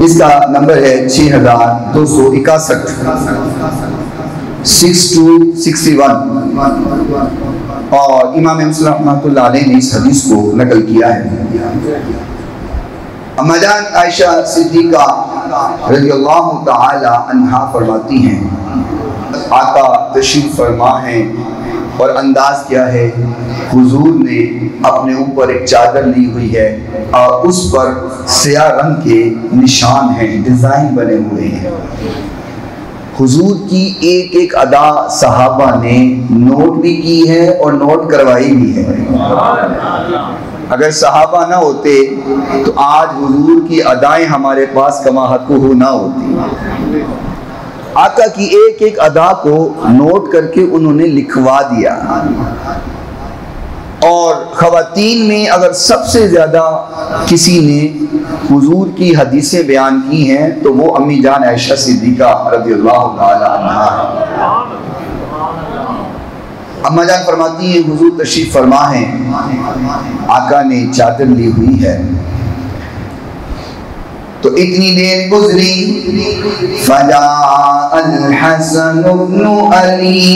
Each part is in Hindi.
इसका नंबर है 6261 6261 और इमाम मुस्लिम रहमतुल्लाह अलैह ने इस हदीस को नकल किया है। अम्मा जान आयशा सिद्दीका रज़ियल्लाहु ताला अन्हा फरमाती हैं, आका तशरीफ फरमा है और अंदाज क्या है, हुजूर ने अपने ऊपर एक चादर ली हुई है और उस पर स्याह रंग के निशान हैं, डिजाइन बने हुए हैं। हुजूर की एक एक अदा सहाबा ने नोट भी की है और नोट करवाई भी है। अगर सहाबा ना होते तो आज हुजूर की अदाएं हमारे पास कमा हक़्क़ुहु ना होती। आका की एक एक अदा को नोट करके उन्होंने लिखवा दिया। और ख़वातीन में अगर सबसे ज़्यादा किसी ने हुजूर की हदीसें बयान की हैं तो वो अम्मी जान आयशा सिद्दीका रज़ियल्लाहु ताला अन्हा है। अम्मा जान फरमाती हैं, हुजूर तशरीफ फरमा है, आका ने चादर ली हुई है तो इतनी देर गुजरी, फजा अल हसन इब्नु अली,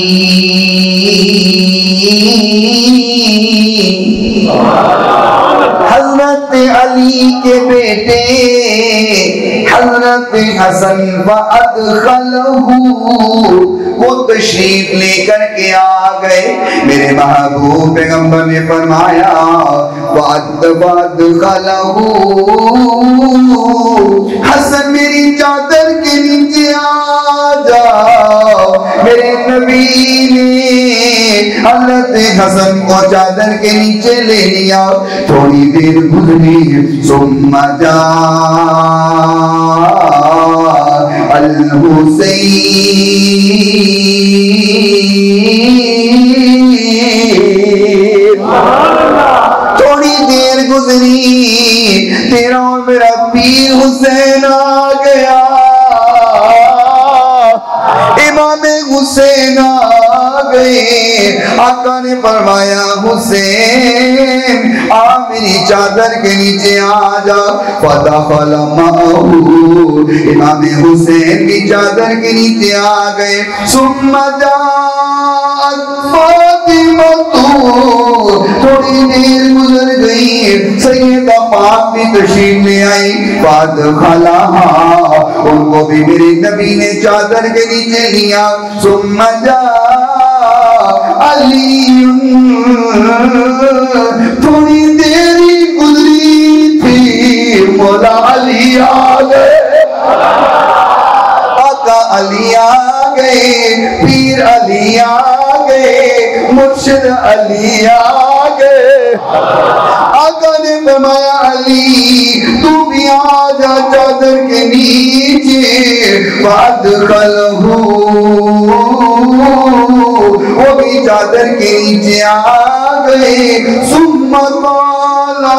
हज़रत अली के बेटे हज़रत हसन फअदखलहु, वो तशरीफ लेकर के आ गए। मेरे महबूब पैगंबर ने फरमाया, फअदखलहु, हसन मेरी चादर के नीचे आ जाओ। मेरे नबी ने हज़रत हसन को चादर के नीचे ले लिया। थोड़ी देर गुजरी, सुम्मा जा अल हुसैन, थोड़ी देर गुजरी, तेरा और मेरा पीर हुसैन आ गया। इमाम हुसैन आ गए। आका ने फरमाया, हुसैन आ मेरी चादर के नीचे आ जा। फदखल माहू, इमाम हुसैन भी चादर के नीचे आ गए। सुम्मा जाअत फातिमतु, थोड़ी देर गुजर गई, सैयदा पाक भी तशरीफ ले आई। फदखलहा, उनको भी मेरे नबी ने चादर के नीचे लिया। सुम्मा अली, थोड़ी देरी गुजरी थी, मौला अली आ गए। आका अली आ गए, पीर अली आ गए, मुर्शिद अली आ गए। आका ने फरमाया, अली तू भी आ जा चादर के नीचे। फअदखलहु, वो भी चादर के नीचे आ गए। सुम्मा क़ाला,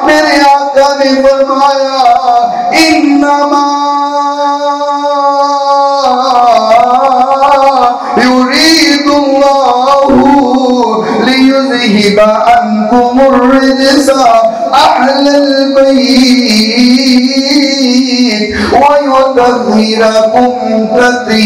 मेरे आका ने फरमाया, इन्नमा युरीदुल्लाहु लियुज़हिबा अन्कुमुर रिज्सा अहलल बैत व युतह्हिरकुम तत्हीरा।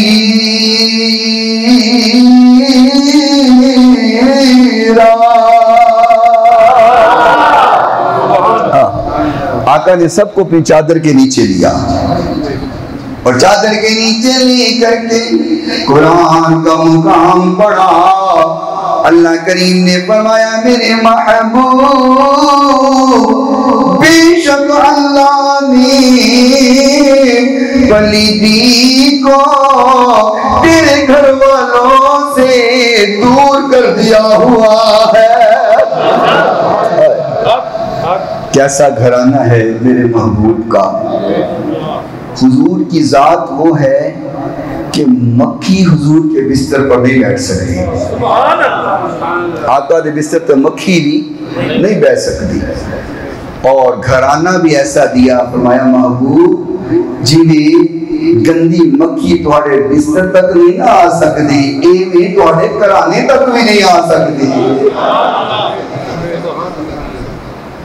आका ने सबको अपनी चादर के नीचे लिया और चादर के नीचे लेकर के कुरान का मुकाम पढ़ा। अल्लाह करीम ने फरमाया, मेरे महबूब बेशक अल्लाह ने वलीदी को तेरे घर वालों से दूर कर दिया हुआ है। कैसा घराना है मेरे महबूब का। हुजूर की जात वो है कि मक्खी हुजूर के बिस्तर पर नहीं बैठ सकती। आका के बिस्तर पर मक्खी भी नहीं बैठ सकती। और घराना भी ऐसा दिया, फरमाया महबूब जिन्हें गंदी मक्खी थोड़े बिस्तर तक नहीं आ सकती, एवें थोड़े घराने तक भी नहीं आ सकती।